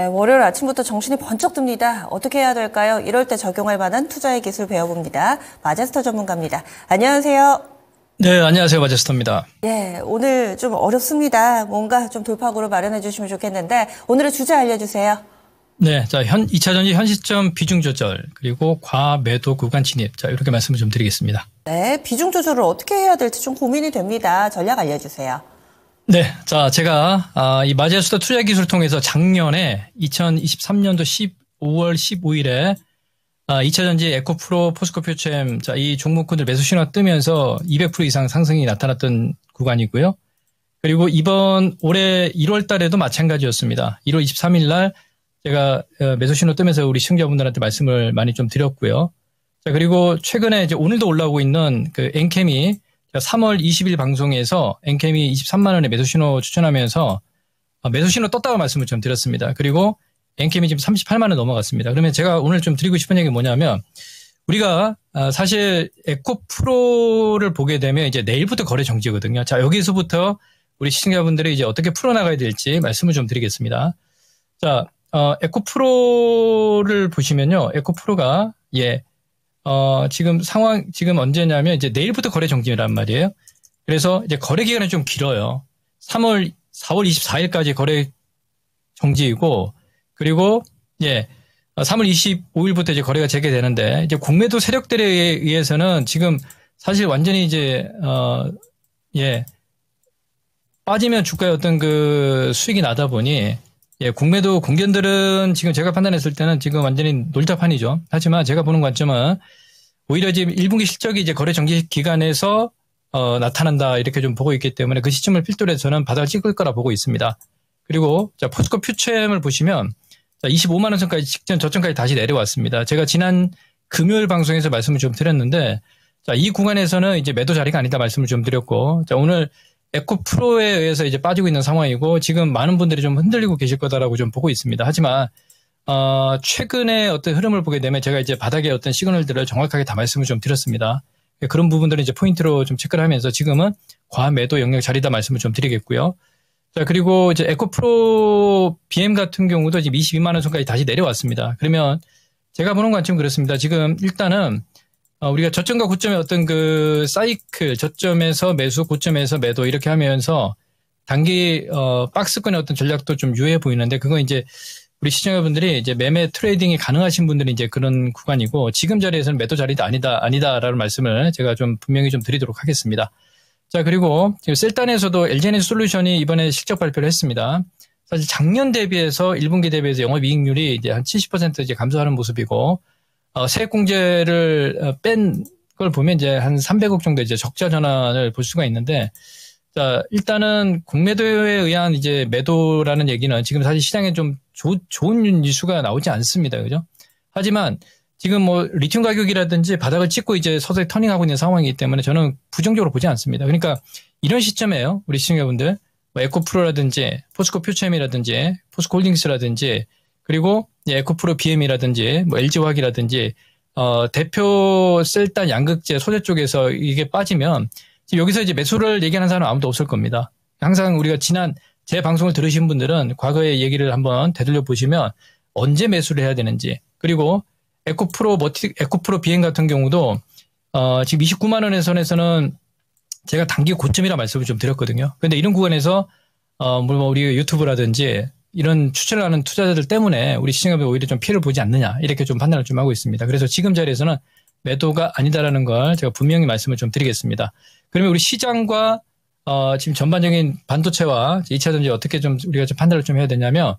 네, 월요일 아침부터 정신이 번쩍 듭니다. 어떻게 해야 될까요? 이럴 때 적용할 만한 투자의 기술 배워봅니다. 마제스터 전문가입니다. 안녕하세요. 네, 안녕하세요. 마제스터입니다. 예, 오늘 좀 어렵습니다. 뭔가 좀 돌파구를 마련해 주시면 좋겠는데 오늘의 주제 알려주세요. 네, 자, 2차전지 현 시점 비중 조절, 그리고 과매도 구간 진입. 자, 이렇게 말씀을 좀 드리겠습니다. 네, 비중 조절을 어떻게 해야 될지 좀 고민이 됩니다. 전략 알려주세요. 네, 자, 제가 이 마제스터 투자 기술을 통해서 작년에 2023년도 5월 15일에 2차전지 에코프로, 포스코퓨처엠, 자, 이 종목군들 매수 신호 뜨면서 200% 이상 상승이 나타났던 구간이고요. 그리고 이번 올해 1월 달에도 마찬가지였습니다. 1월 23일 날 제가 매수 신호 뜨면서 우리 시청자분들한테 말씀을 많이 좀 드렸고요. 자, 그리고 최근에 이제 오늘도 올라오고 있는 그 엔캠이 3월 20일 방송에서 엔캠이 23만 원에 매수 신호 추천하면서 매수 신호 떴다고 말씀을 좀 드렸습니다. 그리고 엔캠이 지금 38만 원 넘어갔습니다. 그러면 제가 오늘 좀 드리고 싶은 얘기 뭐냐면 우리가 사실 에코프로를 보게 되면 이제 내일부터 거래 정지거든요. 자, 여기서부터 우리 시청자분들이 이제 어떻게 풀어나가야 될지 말씀을 좀 드리겠습니다. 자, 에코프로를 보시면요. 에코프로가 지금 언제냐면 이제 내일부터 거래 정지란 말이에요. 그래서 이제 거래 기간이 좀 길어요. 4월 24일까지 거래 정지이고, 그리고 3월 25일부터 이제 거래가 재개되는데, 이제 공매도 세력들에 의해서는 지금 사실 완전히 이제 빠지면 주가에 어떤 그 수익이 나다 보니 공매도 공견들은 지금 제가 판단했을 때는 지금 완전히 놀자판이죠. 하지만 제가 보는 관점은 오히려 지금 1분기 실적이 이제 거래 정지 기간에서 나타난다 이렇게 좀 보고 있기 때문에 그 시점을 필두로 해서 저는 바닥을 찍을 거라 보고 있습니다. 그리고 자, 포스코 퓨처엠을 보시면 자, 25만 원 선까지 직전 저점까지 다시 내려왔습니다. 제가 지난 금요일 방송에서 말씀을 좀 드렸는데 자, 이 구간에서는 이제 매도 자리가 아니다 말씀을 좀 드렸고 자, 오늘 에코프로에 의해서 이제 빠지고 있는 상황이고 지금 많은 분들이 좀 흔들리고 계실 거다라고 좀 보고 있습니다. 하지만 최근에 어떤 흐름을 보게 되면 제가 이제 바닥의 어떤 시그널들을 정확하게 다 말씀을 좀 드렸습니다. 그런 부분들은 이제 포인트로 좀 체크를 하면서 지금은 과매도 영역 자리다 말씀을 좀 드리겠고요. 자, 그리고 이제 에코프로 BM 같은 경우도 지금 22만 원 선까지 다시 내려왔습니다. 그러면 제가 보는 관점은 그렇습니다. 지금 일단은 우리가 저점과 고점의 어떤 그 사이클, 저점에서 매수, 고점에서 매도 이렇게 하면서 단기 박스권의 어떤 전략도 좀 유효해 보이는데 그건 이제 우리 시청자분들이 이제 매매 트레이딩이 가능하신 분들이 이제 그런 구간이고 지금 자리에서는 매도 자리도 아니다라는 말씀을 제가 좀 분명히 좀 드리도록 하겠습니다. 자, 그리고 지금 셀단에서도 LG에너지솔루션이 이번에 실적 발표를 했습니다. 사실 작년 대비해서 1분기 대비해서 영업이익률이 이제 한 70% 이제 감소하는 모습이고 세액공제를 뺀 걸 보면 이제 한 300억 정도 이제 적자 전환을 볼 수가 있는데, 자, 일단은 공매도에 의한 이제 매도라는 얘기는 지금 사실 시장에 좀 좋은 뉴스가 나오지 않습니다. 그죠? 하지만 지금 뭐 리튬 가격이라든지 바닥을 찍고 이제 서서히 터닝하고 있는 상황이기 때문에 저는 부정적으로 보지 않습니다. 그러니까 이런 시점에요. 우리 시청자분들, 뭐 에코프로라든지 포스코 퓨처엠이라든지 포스코 홀딩스라든지 그리고 에코프로 BM이라든지 뭐 LG화학이라든지 대표 셀단 양극재 소재 쪽에서 이게 빠지면 지금 여기서 이제 매수를 얘기하는 사람은 아무도 없을 겁니다. 항상 우리가 지난 제 방송을 들으신 분들은 과거의 얘기를 한번 되돌려 보시면 언제 매수를 해야 되는지 그리고 에코프로 BM 같은 경우도 지금 29만 원의 선에서는 제가 단기 고점이라 말씀을 좀 드렸거든요. 그런데 이런 구간에서 뭐 우리 유튜브라든지 이런 추천을 하는 투자자들 때문에 우리 시청자분들 오히려 좀 피해를 보지 않느냐 이렇게 좀 판단을 좀 하고 있습니다. 그래서 지금 자리에서는 매도가 아니다라는 걸 제가 분명히 말씀을 좀 드리겠습니다. 그러면 우리 시장과 지금 전반적인 반도체와 2차전지 어떻게 좀 우리가 좀 판단을 좀 해야 되냐면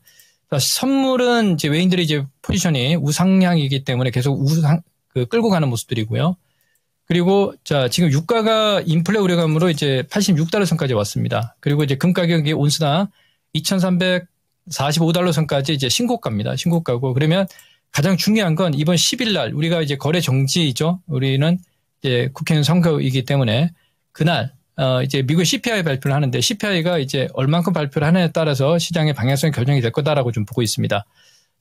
선물은 이제 외인들이 이제 포지션이 우상향이기 때문에 계속 끌고 가는 모습들이고요. 그리고 자, 지금 유가가 인플레 우려감으로 이제 86달러 선까지 왔습니다. 그리고 이제 금 가격이 온스당 2,345달러 선까지 이제 신고가입니다. 신고가고 그러면 가장 중요한 건 이번 10일 날 우리가 이제 거래 정지이죠. 우리는 이제 국회의원 선거이기 때문에 그날 이제 미국 CPI 발표를 하는데 CPI가 이제 얼만큼 발표를 하느냐에 따라서 시장의 방향성이 결정이 될 거다라고 좀 보고 있습니다.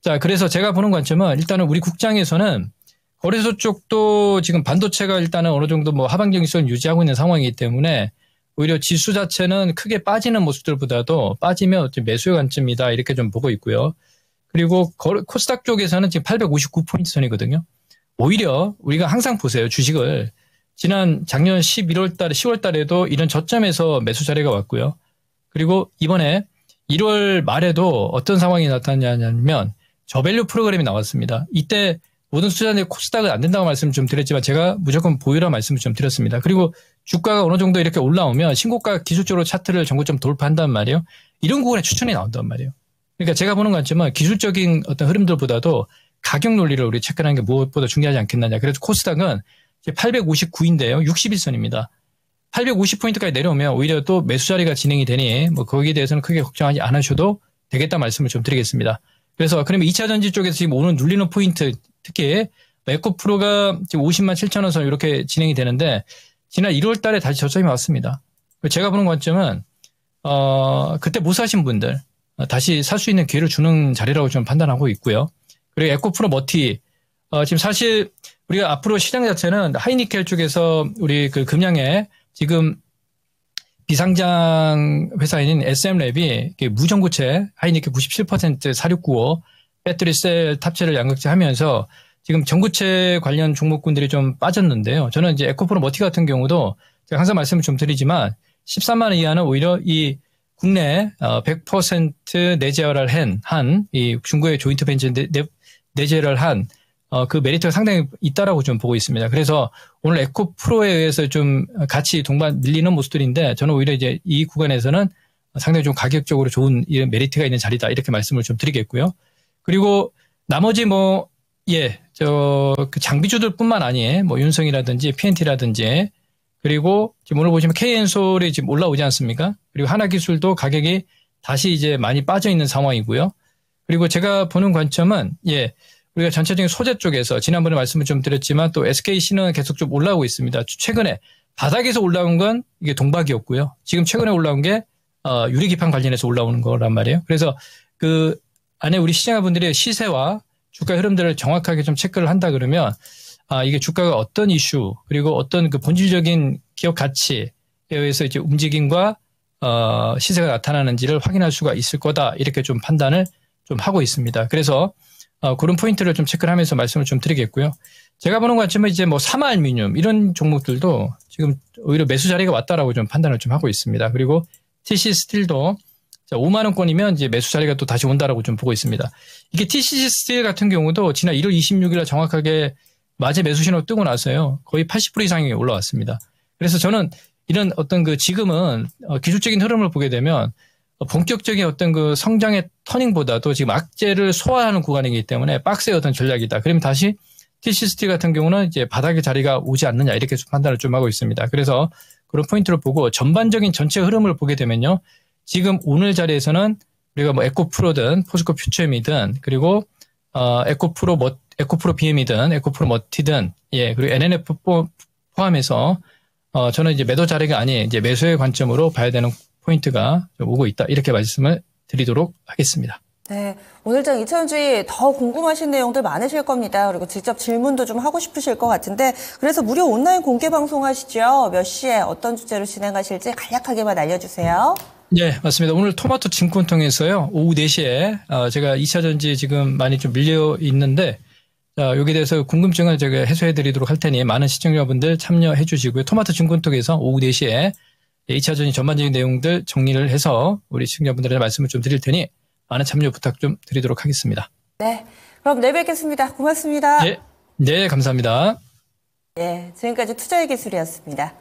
자, 그래서 제가 보는 관점은 일단은 우리 국장에서는 거래소 쪽도 지금 반도체가 일단은 어느 정도 뭐 하방적인 수를 유지하고 있는 상황이기 때문에 오히려 지수 자체는 크게 빠지는 모습들보다도 빠지면 매수의 관점이다 이렇게 좀 보고 있고요. 그리고 코스닥 쪽에서는 지금 859포인트 선이거든요. 오히려 우리가 항상 보세요. 주식을 작년 11월 달에 10월 달에도 이런 저점에서 매수 자리가 왔고요. 그리고 이번에 1월 말에도 어떤 상황이 나타났냐면 저밸류 프로그램이 나왔습니다. 이때 모든 투자자들이 코스닥은 안 된다고 말씀을 좀 드렸지만 제가 무조건 보유라 말씀을 좀 드렸습니다. 그리고 주가가 어느 정도 이렇게 올라오면 신고가 기술적으로 차트를 전고점 돌파한단 말이에요. 이런 구간에 추천이 나온단 말이에요. 그러니까 제가 보는 관점은 기술적인 어떤 흐름들보다도 가격 논리를 우리 체크하는 게 무엇보다 중요하지 않겠느냐. 그래서 코스닥은 859인데요. 61선입니다. 850포인트까지 내려오면 오히려 또 매수 자리가 진행이 되니 뭐 거기에 대해서는 크게 걱정하지 않으셔도 되겠다 말씀을 좀 드리겠습니다. 그래서 그러면 2차전지 쪽에서 지금 오늘 눌리는 포인트 특히 에코프로가 지금 50만 7천 원 선 이렇게 진행이 되는데 지난 1월 달에 다시 저점이 왔습니다. 제가 보는 관점은 그때 못 사신 분들 다시 살 수 있는 기회를 주는 자리라고 좀 판단하고 있고요. 그리고 에코프로 머티 지금 사실 우리가 앞으로 시장 자체는 하이니켈 쪽에서 우리 그 금양에 지금 비상장 회사인 SM랩이 무전고체 하이니켈 97% 4695 배터리 셀 탑재를 양극재하면서 지금 전고체 관련 종목군들이 좀 빠졌는데요. 저는 이제 에코프로 머티 같은 경우도 제가 항상 말씀을 좀 드리지만 13만 원 이하는 오히려 이 국내 100% 내재화를 한 이 중국의 조인트 벤처 내재를 한 그 메리트가 상당히 있다라고 좀 보고 있습니다. 그래서 오늘 에코프로에 의해서 좀 같이 동반 밀리는 모습들인데 저는 오히려 이제 이 구간에서는 상당히 좀 가격적으로 좋은 메리트가 있는 자리다 이렇게 말씀을 좀 드리겠고요. 그리고 나머지 그 장비주들뿐만 아니에요. 윤성이라든지 PNT라든지 그리고 지금 오늘 보시면 KN솔이 지금 올라오지 않습니까? 그리고 하나기술도 가격이 다시 이제 많이 빠져 있는 상황이고요. 그리고 제가 보는 관점은 우리가 전체적인 소재 쪽에서 지난번에 말씀을 좀 드렸지만 또 SKC는 계속 좀 올라오고 있습니다. 최근에 바닥에서 올라온 건 이게 동박이었고요. 지금 최근에 올라온 게 유리기판 관련해서 올라오는 거란 말이에요. 그래서 그 안에 우리 시청자분들의 시세와 주가 흐름들을 정확하게 좀 체크를 한다 그러면 이게 주가가 어떤 이슈 그리고 어떤 그 본질적인 기업 가치에 의해서 이제 움직임과 시세가 나타나는지를 확인할 수가 있을 거다 이렇게 좀 판단을 좀 하고 있습니다. 그래서 그런 포인트를 좀 체크를 하면서 말씀을 좀 드리겠고요. 제가 보는 관점은 이제 사마알루미늄 이런 종목들도 지금 오히려 매수 자리가 왔다라고 좀 판단을 좀 하고 있습니다. 그리고 TC 스틸도 5만 원권이면 이제 매수 자리가 또 다시 온다라고 좀 보고 있습니다. 이게 TC 스틸 같은 경우도 지난 1월 26일 정확하게 맞이 매수 신호 뜨고 나서요. 거의 80% 이상이 올라왔습니다. 그래서 저는 이런 어떤 지금은 기술적인 흐름을 보게 되면 본격적인 어떤 성장의 터닝보다도 지금 악재를 소화하는 구간이기 때문에 박스의 어떤 전략이다. 그러면 다시 TC 스틸 같은 경우는 이제 바닥에 자리가 오지 않느냐 이렇게 판단을 좀 하고 있습니다. 그래서 그런 포인트를 보고 전반적인 전체 흐름을 보게 되면요. 지금 오늘 자리에서는 우리가 에코프로든 포스코 퓨처엠이든 그리고 에코프로 BM이든 에코프로 머티든 그리고 NNF 포함해서 저는 이제 매도 자리가 아닌 이제 매수의 관점으로 봐야 되는 포인트가 좀 오고 있다. 이렇게 말씀을 드리도록 하겠습니다. 네. 오늘장 2차전지 더 궁금하신 내용들 많으실 겁니다. 그리고 직접 질문도 좀 하고 싶으실 것 같은데 그래서 무료 온라인 공개 방송 하시죠? 몇 시에 어떤 주제로 진행하실지 간략하게만 알려주세요. 네, 맞습니다. 오늘 토마토 증권통에서요. 오후 4시에 제가 2차전지 지금 많이 좀 밀려 있는데 여기에 대해서 궁금증을 제가 해소해 드리도록 할 테니 많은 시청자분들 참여해 주시고요. 토마토 증권통에서 오후 4시에 2차전지 전반적인 내용들 정리를 해서 우리 시청자분들의 말씀을 좀 드릴 테니 많은 참여 부탁 좀 드리도록 하겠습니다. 네, 그럼 내일 뵙겠습니다. 고맙습니다. 네, 감사합니다. 네, 지금까지 투자의 기술이었습니다.